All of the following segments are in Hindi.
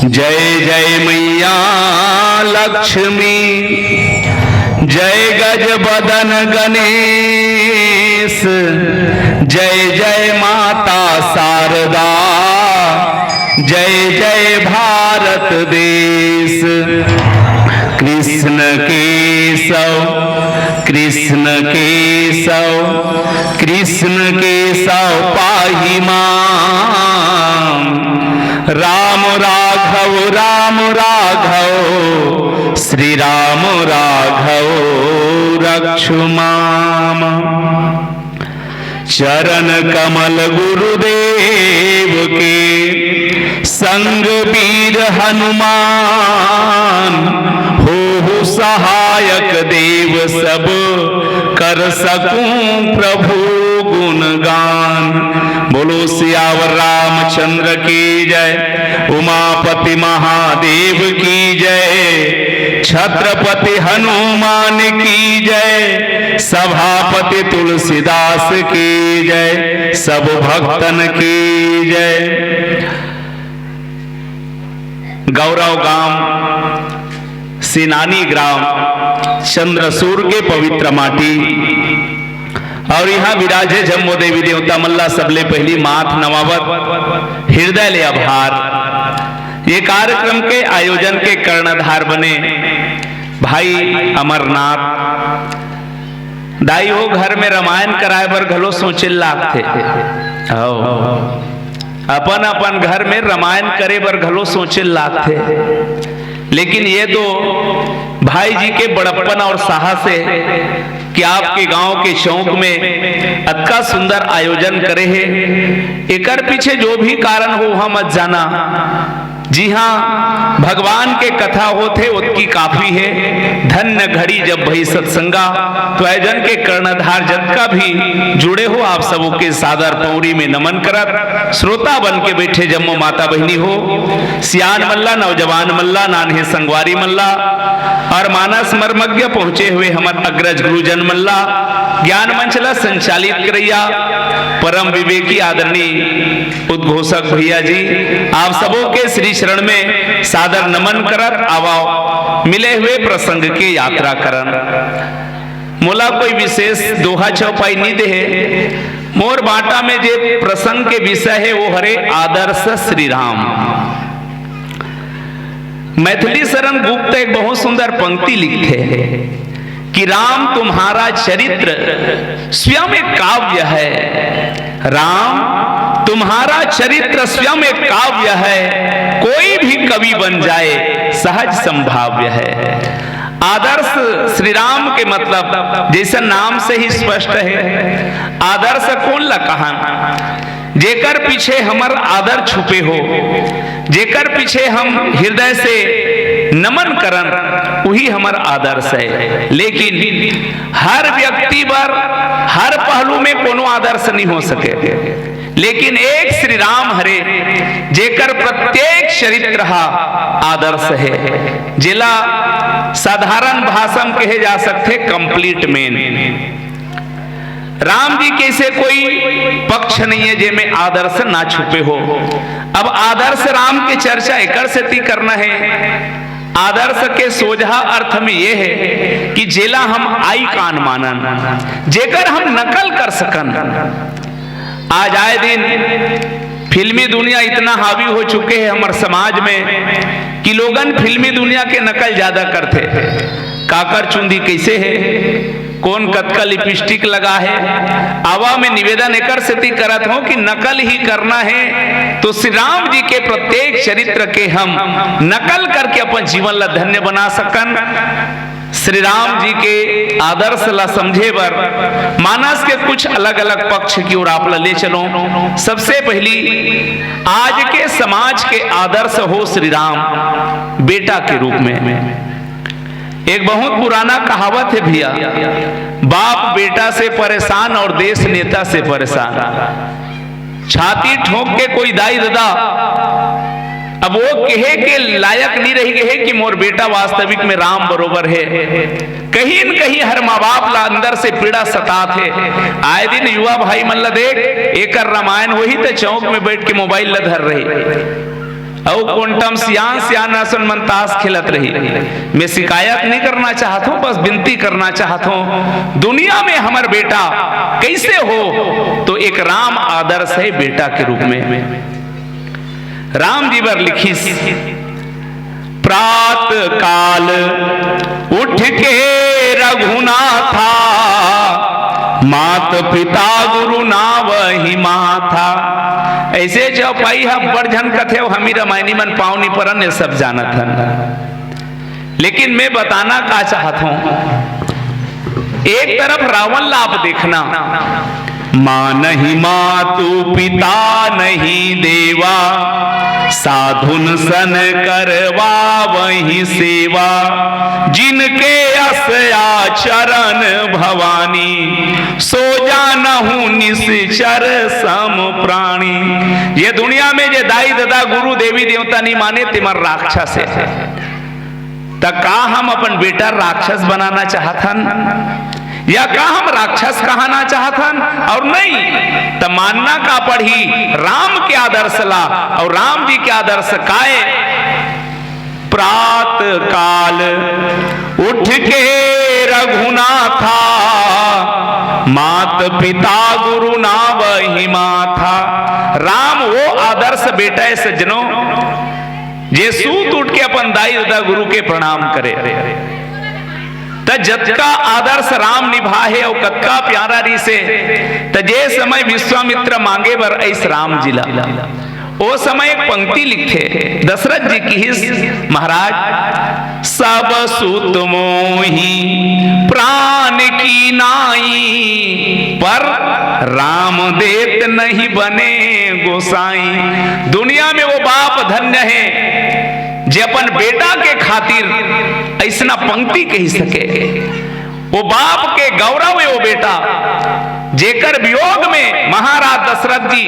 जय जय मैया लक्ष्मी, जय गज बदन गणेश, जय जय माता शारदा, जय जय भारत देश। कृष्ण केशव कृष्ण केशव कृष्ण केशव पाहि मां, राम राघव श्री राम राघव रक्षु माम। चरण कमल गुरुदेव के, संग वीर हनुमान, हो सहायक देव सब, कर सकूं प्रभु गुणगान। बोलो सियावर रामचंद्र की जय, उमापति महादेव की जय, छत्रपति हनुमान की जय, सभापति तुलसीदास की जय, सब भक्तन की जय। गौरव गांव सेनानी ग्राम चंद्रसूर के पवित्र माटी और यहाँ विराजे जम्मो देवी देवता मल्ला सबले पहली माथ नवावत हृदय ले आभार। ये कार्यक्रम के आयोजन के कर्णधार बने भाई अमरनाथ दाई हो। घर में रामायण कराए बर घलो सोचे लाग थे, अपन अपन घर में रामायण करे बर घलो सोचे लाग थे, लेकिन ये तो भाई जी के बड़प्पन और साहस है कि आपके गांव के चौक में अच्छा सुंदर आयोजन करे है। एकर पीछे जो भी कारण हो वहां मत जाना। जी हाँ, भगवान के कथा होते उतकी काफी है। धन्य घड़ी जब भई सत्संगा, तो आयोजन के कर्णधार जन का भी जुड़े हो आप सबों के सादर पौड़ी में नमन करत। श्रोता बन के बैठे जम्मो माता बहनी हो, सियान मल्ला, नौजवान मल्ला, नान्हे संगवारी मल्ला और मानस मर्मज्ञ पहुंचे हुए हमर अग्रज गुरुजन मल्ला, ज्ञान मंचला संचालित करैया परम विवेकी आदरणीय उद्घोषक भैया जी, आप सबों के श्री शरण में सादर नमन करत आवाओ मिले हुए प्रसंग के यात्रा करन। मोला कोई विशेष दोहा चौपाई नहीं दे, मोर बाटा में जे प्रसंग के विषय है वो हरे आदर्श श्री राम। मैथिली शरण गुप्त एक बहुत सुंदर पंक्ति लिखते हैं कि राम तुम्हारा चरित्र स्वयं एक काव्य है। राम तुम्हारा चरित्र स्वयं एक काव्य है, कोई भी कवि बन जाए सहज संभाव्य है। आदर्श श्री राम के मतलब जैसे नाम से ही स्पष्ट है, आदर्श कौन ला कहा जेकर पीछे हमर आदर छुपे हो, जेकर पीछे हम हृदय से नमन करन, वही हमर आदर्श है। लेकिन हर व्यक्ति पर हर पहलू में कोनो आदर्श नहीं हो सके, लेकिन एक श्री राम हरे जेकर प्रत्येक चरित्र आदर्श है, जिला साधारण भाषा में कहे जा सकते कंप्लीट मैन। राम जी के से कोई पक्ष नहीं है जिसमें आदर्श ना छुपे हो। अब आदर्श राम की चर्चा एकर से ती करना है। आदर्श के सोझा अर्थ में यह है कि जेला हम आई कान मानन, जेकर हम नकल कर सकन। आज आए दिन फिल्मी दुनिया इतना हावी हो चुके हैं हमारे समाज में कि लोगन फिल्मी दुनिया के नकल ज्यादा करते। काकर चुंदी कैसे है, कौन कतका लिपस्टिक लगा है। आवा में निवेदन एकर से करत हो कि नकल ही करना है तो श्री राम जी के प्रत्येक चरित्र के हम नकल करके अपन जीवन ला धन्य बना सकन। श्री राम जी के आदर्श ला समझे बर मानस के कुछ अलग अलग पक्ष की ओर आप ला ले चलो। सबसे पहली आज के समाज के आदर्श हो श्री राम बेटा के रूप में। एक बहुत पुराना कहावत है भैया, बाप बेटा से परेशान और देश नेता से परेशान। छाती ठोक के कोई दाई दादा अब वो कहे के लायक नहीं रही गए कि मोर बेटा वास्तविक में राम बरोबर है। कहीं न कहीं हर माँ बाप ला अंदर से पीड़ा सता थे। आए दिन युवा भाई मन ला देख एक रामायण वही तो चौक में बैठ के मोबाइल ला धर रही और क्वांटम सियान आसन मन ताश खेलत रही। मैं शिकायत नहीं करना चाहता हूं, बस विनती करना चाहता हूं, दुनिया में हमार बेटा कैसे हो तो एक राम आदर्श है बेटा के रूप में। राम जी बर लिखी प्रात काल उठ के रघुनाथा, मात पिता गुरु ना वही माथा। ऐसे चौपाई हम बड़झन कथे हमी रामायणी मन पावनी परन ये सब जानत हन। लेकिन मैं बताना का चाहता हूं, एक तरफ रावण ला आप देखना, मां नहीं मातु पिता नहीं देवा, साधुन सन करवा वही सेवा, जिनके असया चरण भवानी, सो जानहु निश्चर सम प्राणी। ये दुनिया में जे दाई दादा गुरु देवी देवता नहीं माने तिमर राक्षस है। तक का हम अपन बेटा राक्षस बनाना चाहतन या का हम राक्षस कहना चाहतन? और नहीं तो मानना का पढ़ी राम के आदर्श ला। और राम जी के आदर्श काए, प्रात काल उठ के रघुनाथा, मात पिता गुरु ना वही माथा। राम वो आदर्श बेटा है सज्जनों, जे सूत उठ के अपन दाई दादा गुरु के प्रणाम करे। जत का आदर्श राम निभा है और कक्का प्यारा री से तजे समय विश्वामित्र मांगे बर ऐस राम जिला। ओ समय एक पंक्ति लिखे दशरथ जी की ही, महाराज सब सूत मोही प्राण की नाई, पर राम देत नहीं बने गोसाई। दुनिया में वो बाप धन्य है जे अपन बेटा के खातिर ऐसा पंक्ति कही सके। वो बाप के गौरव है वो बेटा, जेकर वियोग में महाराज दशरथ जी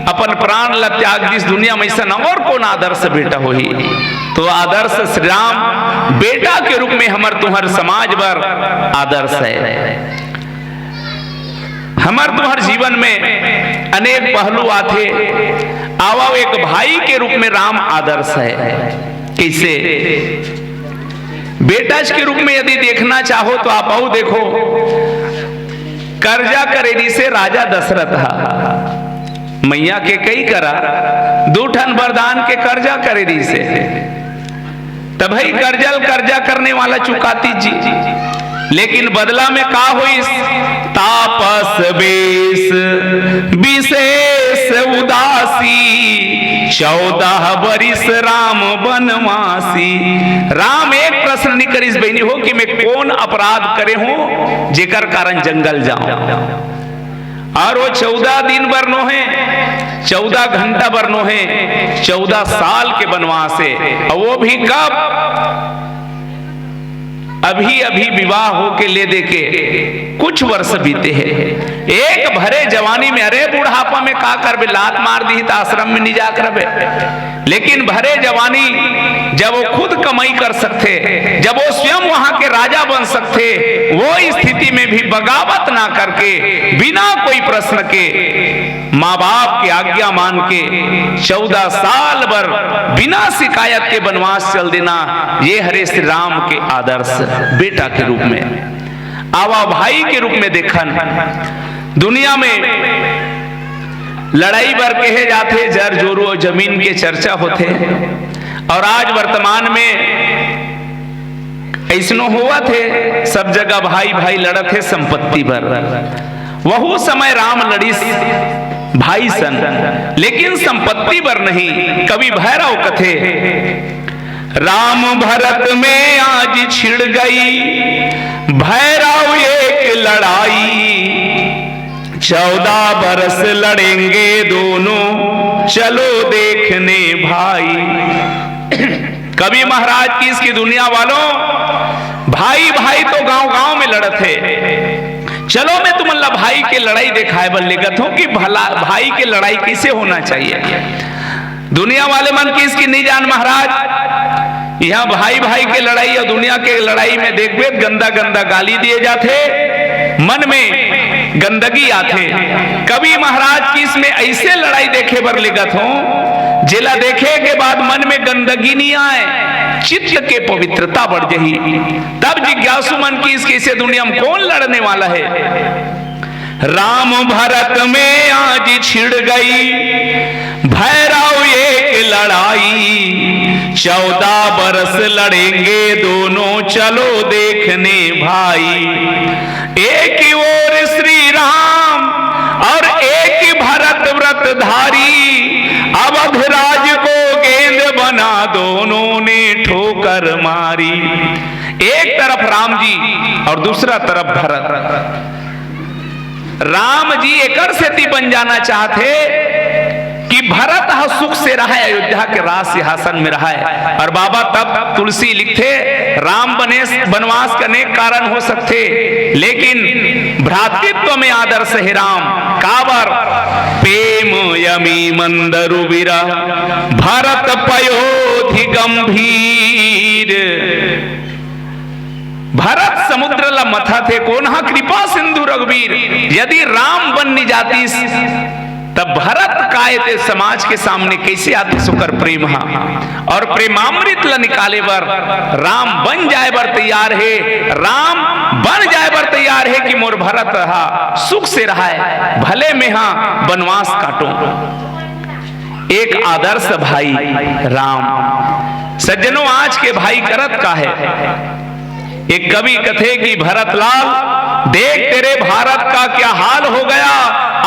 अपन प्राण ला त्याग दिस। दुनिया में ऐसा और कौन आदर्श बेटा हो ही। तो आदर्श श्री राम बेटा के रूप में हमार तुम्हार समाज पर आदर्श है। हमार तुम्हार जीवन में अनेक पहलू आते, आवा एक भाई के रूप में राम आदर्श है। कैसे? बेटा के रूप में यदि देखना चाहो तो आप आओ देखो, कर्जा करेरी से राजा दशरथ मैया के कई करा, दूठन वरदान के कर्जा करेरी से तब भाई कर्जा करने वाला चुकाती जी। लेकिन बदला में का हुई? तापस बेस विशेष उदासी, 14 बरिस राम बनवासी। राम एक प्रश्न नहीं करिस बहनी हो कि मैं कौन अपराध करे हूं जेकर कारण जंगल जाऊं। और वो 14 दिन बरनो है, 14 घंटा बरनो है, 14 साल के बनवास है। और वो भी कब? अभी अभी विवाह हो के ले दे के कुछ वर्ष बीते हैं। एक भरे जवानी में, अरे बुढ़ापा में का करबे, लात मार दी तो आश्रम में नहीं जा करबे। लेकिन भरे जवानी जब वो खुद कमाई कर सकते, जब वो स्वयं वहां के राजा बन सकते, वो स्थिति में भी बगावत ना करके बिना कोई प्रश्न के माँ बाप की आज्ञा मान के 14 साल भर बिना शिकायत के वनवास चल देना, ये हरे श्री राम के आदर्श बेटा के रूप में। आवा भाई के रूप में देखन दुनिया में लड़ाई बर कहे जाते, जर जोरू और जमीन के चर्चा होते। और आज वर्तमान में ऐसनो हुआ थे, सब जगह भाई भाई लड़त है संपत्ति पर। वह समय राम लड़ीस भाई सन, लेकिन संपत्ति पर नहीं। कवि भैरव कथे, राम भरत में आज छिड़ गई भैरव एक लड़ाई, 14 बरस लड़ेंगे दोनों चलो देखने भाई। कवि महाराज की इसकी दुनिया वालों, भाई भाई तो गांव गांव में लड़त है। चलो मैं तुम अल्लाह भाई के लड़ाई दिखाए बल लेगत हूं कि भला भाई के लड़ाई कैसे होना चाहिए। दुनिया वाले मन की इसकी नहीं जान महाराज। यहाँ भाई भाई के लड़ाई और दुनिया के लड़ाई में देखबे गंदा गंदा गाली दिए जाते, मन में गंदगी आते। कभी महाराज की इसमें ऐसे लड़ाई देखे बर लिगत हो जिला देखे के बाद मन में गंदगी नहीं आए, चित्त के पवित्रता बढ़ जाही। तब जिज्ञासु मन की इसके इसे दुनिया में कौन लड़ने वाला है। राम भरत में आज छिड़ गई भैरव एक लड़ाई, 14 बरस लड़ेंगे दोनों चलो देखने भाई। एक ही ओर श्री राम और एक ही भरत व्रतधारी, अवधराज को गेंद बना दोनों ने ठोकर मारी। एक तरफ राम जी और दूसरा तरफ भरत। राम जी एकर सेती बन जाना चाहते कि भरत सुख से रहा है, अयोध्या के राज सिंहासन में रहा है। और बाबा तब तुलसी लिखते राम बने वनवास करने कारण हो सकते, लेकिन भ्रातृत्व में आदर्श है राम। काबर प्रेम यमी मंदरु विरह भरत पयोधि गंभीर। भरत समुद्र ला मथा थे कौन हा कृपा सिंधु रघुवीर। यदि राम बन नहीं जाती तब भरत काय ते समाज के सामने कैसे आते सुकर प्रेम हा। और प्रेमामृत ला निकाले बर राम बन जाए बर तैयार है, राम बन जाए बर तैयार है कि मोर भरत हा सुख से रहा है, भले में हा वनवास काटो। एक आदर्श भाई राम। सज्जनों आज के भाई करत का है। एक कवि कथे कि भरत लाल देख तेरे भारत का क्या हाल हो गया,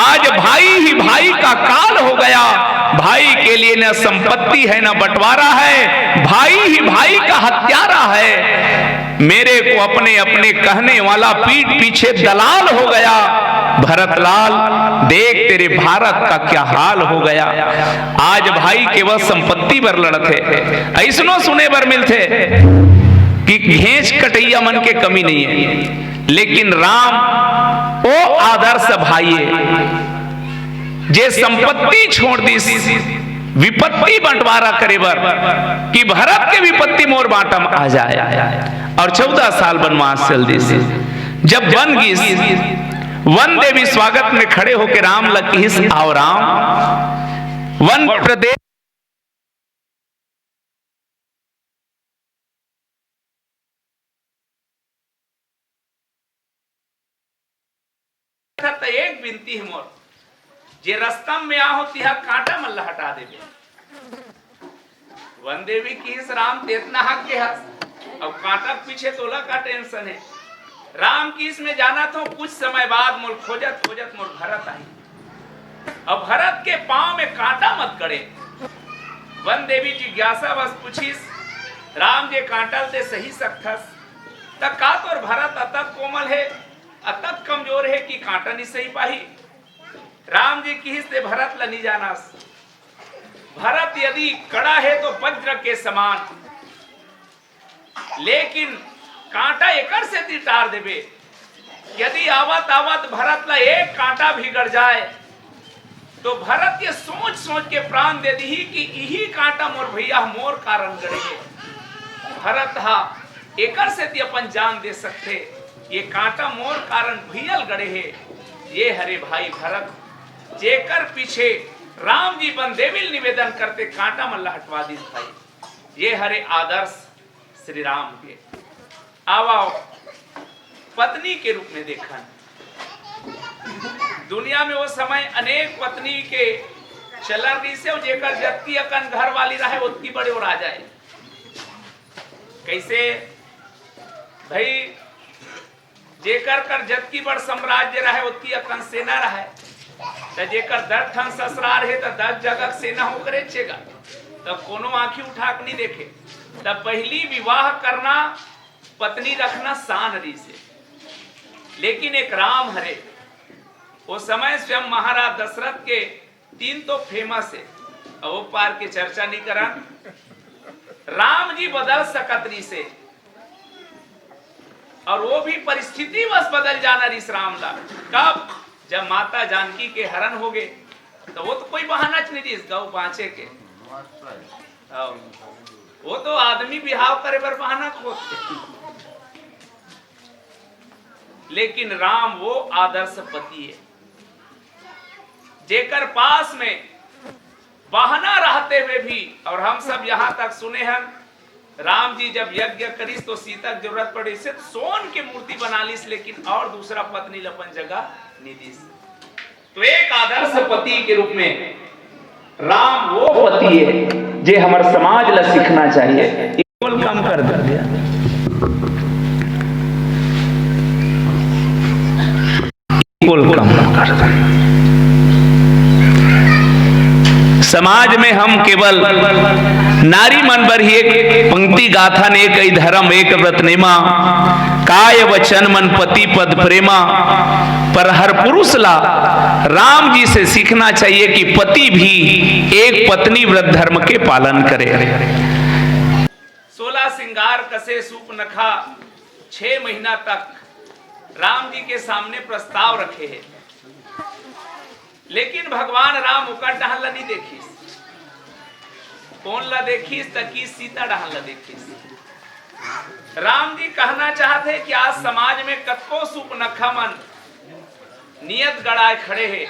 आज भाई ही भाई का काल हो गया। भाई के लिए न संपत्ति है न बंटवारा है, भाई ही भाई का हत्यारा है। मेरे को अपने अपने कहने वाला पीठ पीछे दलाल हो गया। भरत लाल देख तेरे भारत का क्या हाल हो गया। आज भाई के वह संपत्ति पर लड़ते, ऐसनो सुने बर मिलते कि घेंच कटैया मन के कमी नहीं है, लेकिन राम ओ आदर्श भाई है जे संपत्ति छोड़ दी विपत्ति बंटवारा करे बर कि भरत के विपत्ति मोर बाटम आ जाए। और 14 साल वनवास चल दी। जब वन गीस वन देवी स्वागत में खड़े होकर राम लकीस आओ राम। वन प्रदेश एक विनती है मोर, जे रास्ता में आ होती है कांटा मल्ला हटा देवे। वन देवी की इस राम तेतना हक के हस, अब कांटा पीछे तोला का टेंशन है। राम की इसमें जाना था, कुछ समय बाद मोर खोजत खोजत मोर भरत आई। अब भरत के पांव में कांटा मत करे। वन देवी जिज्ञासा बस पूछीस राम जे कांटल ते सही सकथस तक का तोर भरत अतक कोमल है, अतक कमजोर है कि कांटा नहीं सही पाही। राम जी की से भरत ला नहीं जानास। भरत यदि कड़ा है तो वज्र के समान, लेकिन कांटा एकर से तिटार देवे। यदि आवत आवत भरत ला एक कांटा भी गड़ जाए तो भरत ये सोच सोच के प्राण दे दी कि यही कांटा मोर भैया मोर कारण गड़ेगे। भरत हा एकर से अपन जान दे सकते, ये कांटा मोर कारण भीयल गड़े है। ये हरे भाई भरत जेकर पीछे राम जी बन देविल निवेदन करते कांटा मल्ला हटवा दी भाई। ये हरे आदर्श श्री राम के। आओ पत्नी के रूप में देखा। दुनिया में वो समय अनेक पत्नी के चलर रही से जेकर जबकि अकन घर वाली रहे उतनी बड़े और आ जाए। कैसे भाई जेकर कर जबकि बड़ साम्राज्य रहे उतनी अकन सेना रहे, तो जेकर 10 ठन ससुराल है तो 10 जगह सेना होकर चेगा, तब कोनो आंखी उठा के नहीं देखे। तब पहली विवाह करना पत्नी रखना शान री से, लेकिन एक राम हरे वो समय स्वयं महाराज दशरथ के 3 तो फेमस है, वो पार के चर्चा नहीं करा। राम जी बदल सकत री से, और वो भी परिस्थिति बस बदल जाना रिस राम ला। कब? जब माता जानकी के हरण हो गए, तो वो तो कोई बहाना नहीं दी गौ बाँचे के। वो तो आदमी बिहाव करे पर बहाना खोजते, लेकिन राम वो आदर्श पति है जेकर पास में बहाना रहते हुए भी, और हम सब यहाँ तक सुने हैं राम जी जब यज्ञ करीस तो सीता की जरूरत पड़ी से सोन की मूर्ति बना लीस, लेकिन और दूसरा पत्नी लपन जगह निधीस। तो एक आदर्श पति के रूप में राम वो पति है जे हमारे समाज ला सीखना चाहिए। केवल काम कर दिया, केवल काम कर दिया। समाज में हम केवल नारी मन पर ही एक पंक्ति गाथा ने कई धर्म एक व्रत नेमा, काय वचन मन पति पद प्रेमा। पर हर पुरुष ला राम जी से सीखना चाहिए कि पति भी एक पत्नी व्रत धर्म के पालन करे। 16 श्रृंगार कसे सूप नखा 6 महीना तक राम जी के सामने प्रस्ताव रखे हैं, लेकिन भगवान राम उकर डहन ला नहीं देखीस। कौन ला देखीस? तकी सीता डहन ला देखीस। राम जी कहना चाहते कि आज समाज में कतको सूप नखा मन नियत गड़ाए खड़े हैं,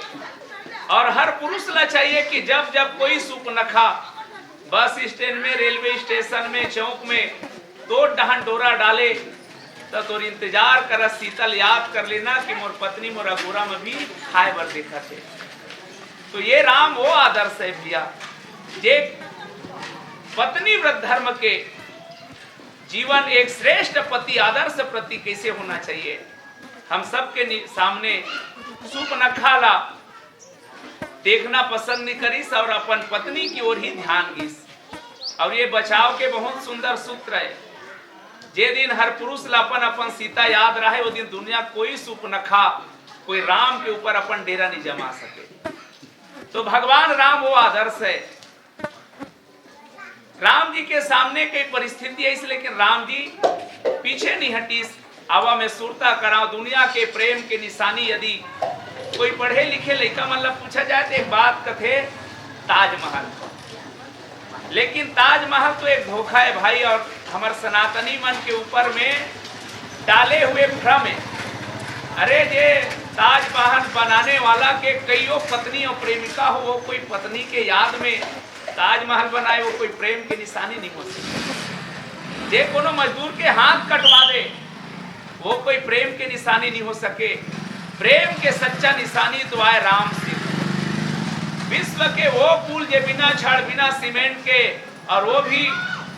और हर पुरुष ला चाहिए कि जब जब कोई सूप नखा बस स्टैंड में, रेलवे स्टेशन में, चौक में तो डहन डोरा डाले तो तोर इंतजार कर शीतल याद कर लेना कि मोर पत्नी मोर अगोरा में भी खाए बर देखा थे। तो ये राम वो आदर्श है भैया, जे पत्नी व्रत धर्म के जीवन एक श्रेष्ठ पति आदर्श प्रति कैसे होना चाहिए। हम सबके सामने सूप नखा ला देखना पसंद नहीं करीस और अपन पत्नी की ओर ही ध्यान गीस। और ये बचाव के बहुत सुंदर सूत्र है। जे दिन हर पुरुष ला अपन अपन सीता याद रहे, वो दिन दुनिया कोई सूप नखा कोई राम के ऊपर अपन डेरा नहीं जमा सके। तो भगवान राम वो आदर्श है। राम जी के सामने कई परिस्थिति है, इसलिए लेकिन राम जी पीछे नहीं हटीस। आवा में सुरता कराओ दुनिया के प्रेम के निशानी। यदि कोई पढ़े लिखे लड़का मतलब पूछा जाए तो एक बात कथे ताजमहल, लेकिन ताजमहल तो एक धोखा है भाई, और हमारे सनातनी मन के ऊपर में डाले हुए भ्रम है। अरे ये ताजमहल बनाने वाला के कईयों पत्नी और प्रेमिका हो, वो कोई पत्नी के याद में ताजमहल बनाए, वो कोई प्रेम की निशानी नहीं हो सकती। जे कोनो मजदूर के हाथ कटवा दे, वो कोई प्रेम के निशानी नहीं हो सके। प्रेम के सच्चा निशानी तो आए राम सिंह। विश्व के वो पुल जे बिना छड़ बिना सीमेंट के, और वो भी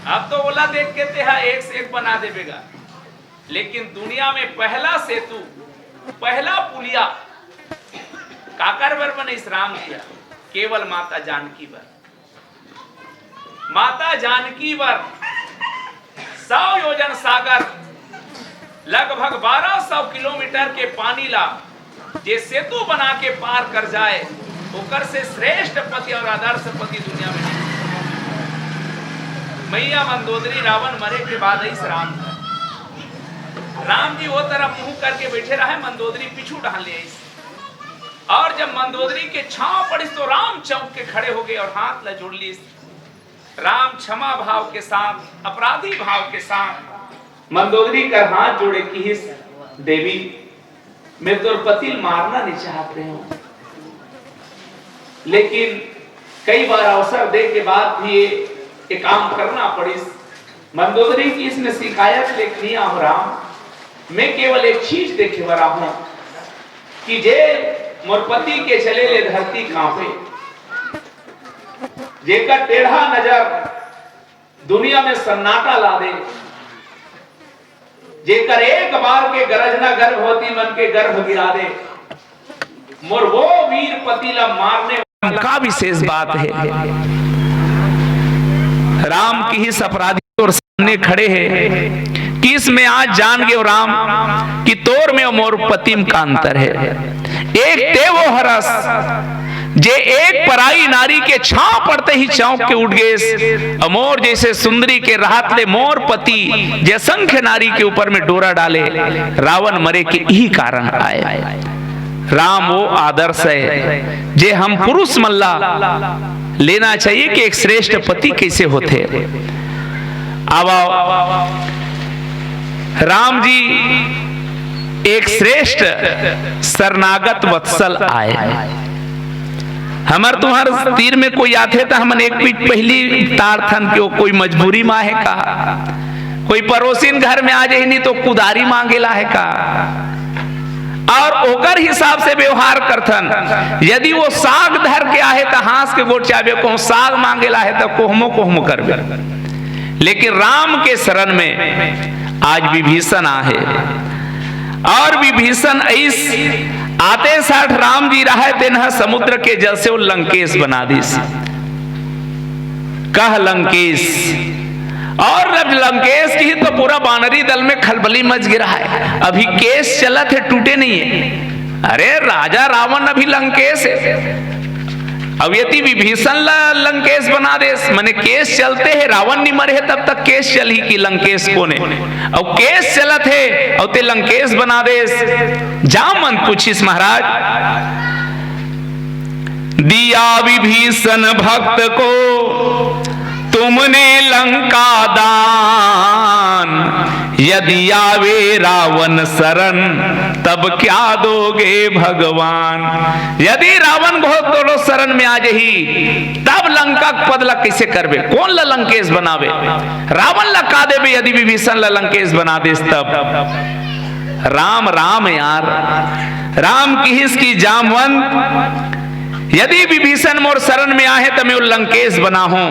अब तो ओला देख के ते एक से एक बना देगा, लेकिन दुनिया में पहला सेतु पहला पुलिया काकर बर बने इस राम दिया, केवल माता जानकी बर। माता जानकी बर 100 योजन सागर लगभग 1200 किलोमीटर के पानी ला जे सेतु बना के पार कर जाए, ओकर से श्रेष्ठ पति और आदर्श पति दुनिया में नहीं। मैया मंदोदरी रावण मरे के बाद इस राम जी वो तरफ मुंह करके बैठे रहे, मंदोदरी पीछू डाल ले। और जब मंदोदरी के छांव पड़ी तो राम चौंक के खड़े हो गए और हाथ ला जोड़ ली। राम क्षमा भाव के साथ, अपराधी भाव के साथ मंदोदरी कर हाथ जोड़े कि देवी मैं तो पति मारना नहीं चाहते हूं, लेकिन कई बार अवसर दे के बाद भी ये काम करना पड़ी। मंदोदरी की इसने शिकायत लिखनी हो राम, मैं केवल एक चीज देखे बरा हूं कि जे मोर पति के चले ले धरती कांपे, जेकर टेढ़ा नजर दुनिया में सन्नाटा ला दे, जेकर एक बार के गरजना गर्भवती मन के गर्भ गिरा दे, मोर वो वीर पति ला मारने का विशेष बात है। राम की ही अपराधी और सामने खड़े हैं कि इसमें आज जान गए राम कि तोर में और मोर पति में का अंतर है। एक ते वो हरस जे एक पराई नारी के छांव पड़ते ही चौंक के उठ गए, अमोर जैसे सुंदरी के राहत ले मोर पति जे असंख्य नारी के ऊपर में डोरा डाले, रावण मरे के यही कारण आए। राम वो आदर्श है जे हम पुरुष मल्ला लेना चाहिए कि एक श्रेष्ठ पति कैसे होते। अब राम जी एक श्रेष्ठ शरणागत वत्सल आए। हमार तुम्हार तीर में कोई आते तो हमन एक पीठ पहली तार थन के कोई मजबूरी में है का, कोई पड़ोसिन घर में आ जाए नहीं तो कुदारी मांगेला है का, और ओकर हिसाब से व्यवहार करथन। यदि वो साग धर के आहे तो हाथ के गोट चाबे को साग मांगेला है तो कोहमो कोहमो करबे। लेकिन राम के शरण में आज विभीषण आहे, और विभीषण ऐस आते साठ राम जी रहे तेना समुद्र के जल से वो लंकेश बना दीस। कह लंकेश, और जब लंकेश की तो पूरा बानरी दल में खलबली मच गिरा है। अभी केस चलत है, टूटे नहीं है। अरे राजा रावण अभी लंकेश है, अब यदि विभीषण लंकेश बना दे, माने केस चलते हैं, रावण नहीं मरे तब तक केस चल ही कि लंकेश को ने, अब केस चलत है और ते लंकेश बना दे। जा मन पूछिस महाराज, दिया विभीषण भक्त को तुमने लंका दान, यदि आवे रावण शरण तब क्या दोगे भगवान। यदि रावण बहुत तोड़ो शरण में आ जही तब लंका पदला कैसे करबे, कौन ला लंकेश बनावे, रावण ला का देवे। यदि विभीषण ला लंकेश बना दे तब राम राम यार, राम की जामवंत, यदि विभीषण मोर शरण में आए तो मैं लंकेश बना हूं,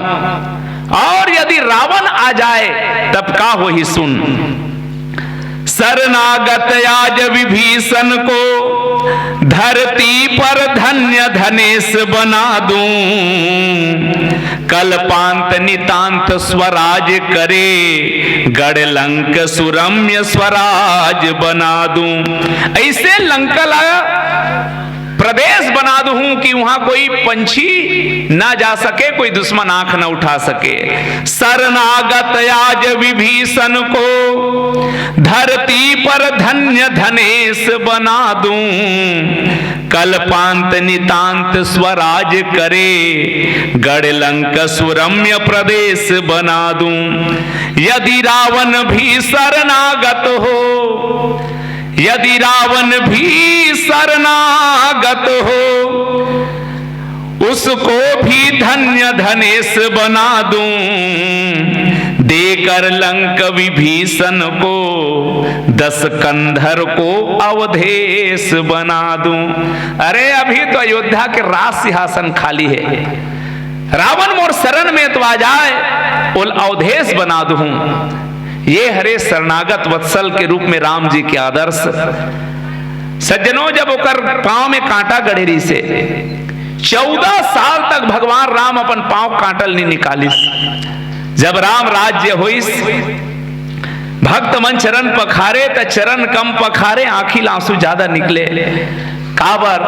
और यदि रावण आ जाए तब का हो ही सुन। शरणागत आज विभीषण को धरती पर धन्य धनेश बना दूं, कल्पांत नितांत स्वराज करे, गढ़ लंक सुरम्य स्वराज बना दूं। ऐसे लंका प्रदेश बना दूं कि वहां कोई पंछी ना जा सके, कोई दुश्मन आंख ना उठा सके। शरणागत आज विभीषण को धरती पर धन्य धनेश बना दूं, कल्पांत नितांत स्वराज करे, गढ़ लंक सुरम्य प्रदेश बना दूं। यदि रावण भी शरणागत हो, यदि रावण भी शरणागत हो, उसको भी धन्य धनेश बना दूं, देकर लंक विभीषण को 10 कंधर को अवधेश बना दूं। अरे अभी तो अयोध्या के राज सिंहासन खाली है, रावण मोर शरण में तो आ जाए, उल अवधेश बना दूं। ये हरे शरणागत वत्सल के रूप में राम जी के आदर्श। सज्जनों, जब ओकर पांव में कांटा गड़ेरी से 14 साल तक भगवान राम अपन पांव कांटल नहीं निकालिस। जब राम राज्य होइस, भक्त मन चरण पखारे त चरण कम पखारे, आंखी आंसू ज्यादा निकले। काबर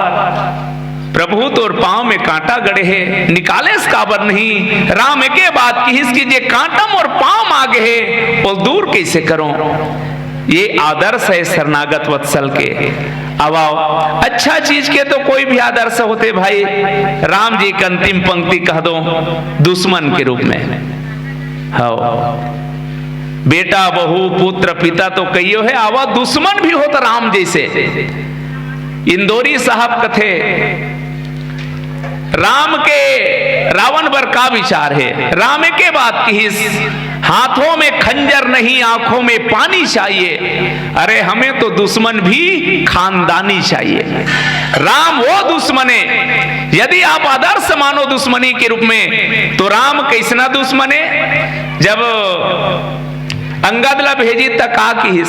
प्रभु तोर पांव में कांटा गड़े है, निकाले काबर नहीं। राम के बात की हिस की जे कांटा मोर पांव मांगे है वो दूर कैसे करो। ये आदर्श है शरणागत वत्सल के। अब आओ, अच्छा चीज के तो कोई भी आदर्श होते भाई। राम जी की अंतिम पंक्ति कह दो दुश्मन के रूप में। हाँ, बेटा बहू पुत्र पिता तो कहियो है, आवा दुश्मन भी होता राम जैसे। इंदौरी साहब कथे राम के रावण पर का विचार है। राम के बात की हाथों में खंजर नहीं, आंखों में पानी चाहिए। अरे हमें तो दुश्मन भी खानदानी चाहिए। राम वो दुश्मन है, यदि आप आदर्श मानो दुश्मनी के रूप में, तो राम कैसना दुश्मन है। जब अंगद ला भेजी तक का की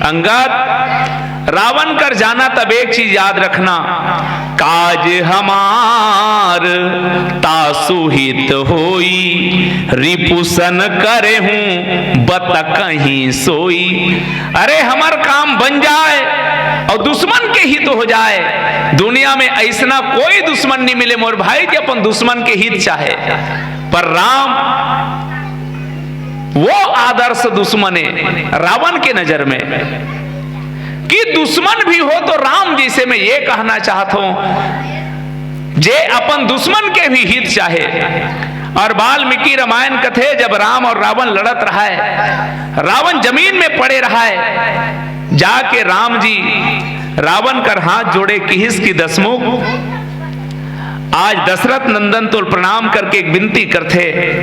अंगद रावण कर जाना, तब एक चीज याद रखना, काज हमार तासुहित होई, रिपुसन करे हूं बत कहीं सोई। अरे हमार काम बन जाए और दुश्मन के हित हो जाए। दुनिया में ऐसा कोई दुश्मन नहीं मिले मोर भाई कि अपन दुश्मन के हित चाहे। पर राम वो आदर्श दुश्मन है रावण के नजर में, कि दुश्मन भी हो तो राम जैसे। मैं ये कहना चाहता हूं, जे अपन दुश्मन के भी हित चाहे। और वाल्मीकि रामायण कथे जब राम और रावण लड़त रहा है, रावण जमीन में पड़े रहा है, जाके राम जी रावण कर हाथ जोड़े किहिस की दसमुख, आज दशरथ नंदन तो प्रणाम करके एक विनती करते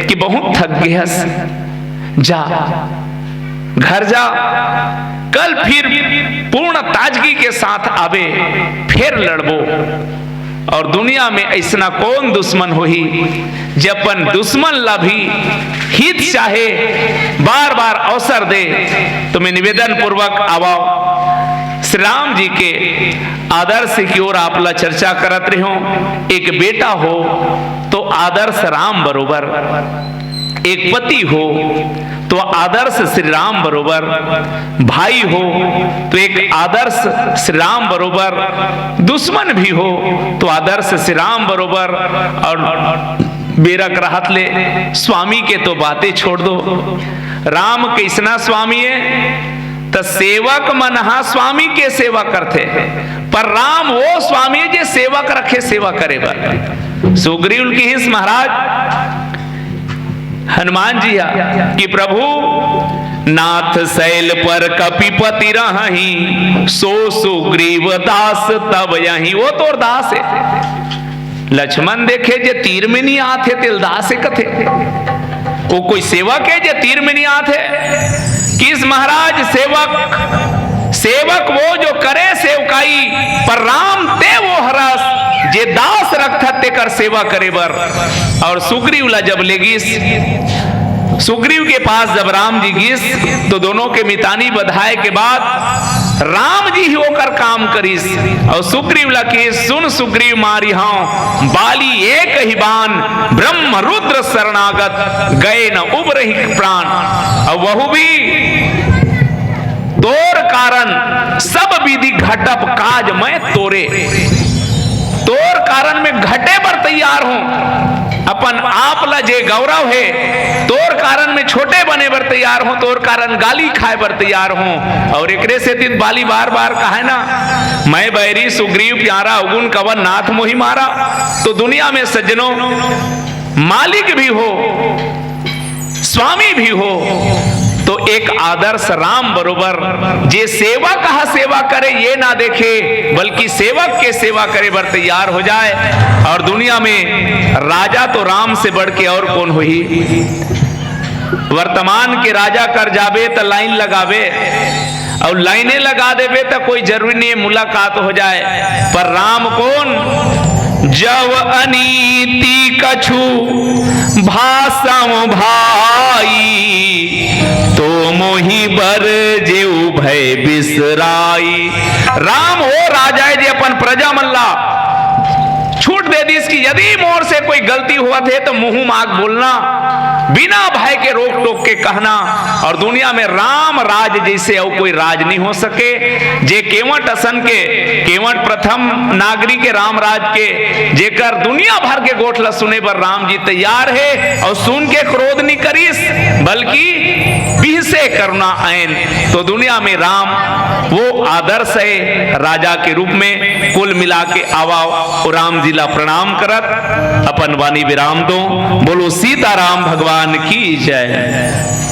कि बहुत थक गयस, जा घर जा, कल फिर पूर्ण ताजगी के साथ आवे, फिर लड़बो। और दुनिया में ऐसा कौन दुश्मन होही जपन दुश्मन ला भी हित चाहे, बार बार अवसर दे। तो मैं निवेदन पूर्वक आवाओ श्री राम जी के आदर्श की ओर आपला चर्चा करत रही हूं। एक बेटा हो तो आदर्श राम बरोबर, एक पति हो तो आदर्श श्री राम बरोबर, भाई हो तो एक आदर्श श्री राम बरोबर, दुश्मन भी हो तो आदर्श श्री राम बरोबर। और बेरक रहत ले स्वामी के तो बातें छोड़ दो, राम कैसना स्वामी है तो सेवक मनहा स्वामी के सेवा करते, पर राम वो स्वामी है जे सेवक रखे सेवा करे बर। सुग्रीव की हिस महाराज हनुमान जी कि प्रभु नाथ शैल पर कपिपति रही, सो सुग्रीव दास तब यही। वो तो दास है। लक्ष्मण देखे जे तीर में नहीं आते तिल दास है कथे, वो कोई सेवक है जे तीर में नहीं आते। किस महाराज सेवक वो जो करे सेवकाई, पर राम ते वो हरस जे दास रखते कर सेवा करे बर। और सुग्रीव ला जब लेगिस, सुग्रीव के पास जब राम जी गिस तो दोनों के मितानी बधाए के बाद राम जी ही होकर काम करिस। और सुग्रीव ला के सुन सुग्रीव मारी हाँ, बाली एक ही बान, ब्रह्म रुद्र शरणागत, गए न उबरहि प्राण। और वह भी तोर कारण सब विधि घटप काज मैं तोरे, तोर कारण में घटे पर तैयार हूं। अपन आप ला जे गौरव है, तोर कारण में छोटे बने पर तैयार हूं, तोर कारण गाली खाए पर तैयार हूं। और एकरे से दिन बाली बार बार कहा ना, मैं बैरी सुग्रीव प्यारा उगुन कवन नाथ मोहि मारा। तो दुनिया में सज्जनों मालिक भी हो, स्वामी भी हो, तो एक आदर्श राम बरोबर जे सेवा कहा सेवा करे ये ना देखे, बल्कि सेवक के सेवा करे बर तैयार हो जाए। और दुनिया में राजा तो राम से बढ़ के और कौन हुई। वर्तमान के राजा कर जाबे तो लाइन लगावे, और लाइनें लगा देवे तो कोई जरूरी नहीं मुलाकात हो जाए। पर राम कौन, जब अनीति कछु भाषम भाई, तो मोहि बर जेऊ भय बिसराई। राम हो राजा है जे अपन प्रजा मल्ला छूट दे दी इसकी, यदि मोर से कोई गलती हुआ थे तो मुंह माग बोलना, बिना भय के रोक टोक के कहना। और दुनिया में राम राज जैसे और कोई राज नहीं हो सके। जे केवट असन के केवट प्रथम नागरिक के राम राज के, जेकर दुनिया भर के गोठला सुने पर राम जी तैयार है। और सुन के क्रोध नहीं करीस, बल्कि बीसे करुणा आयन। तो दुनिया में राम वो आदर्श है राजा के रूप में। कुल मिला के आवाओ राम जिला प्रणाम करत अपन वाणी विराम दो। बोलो सीताराम भगवान की जय।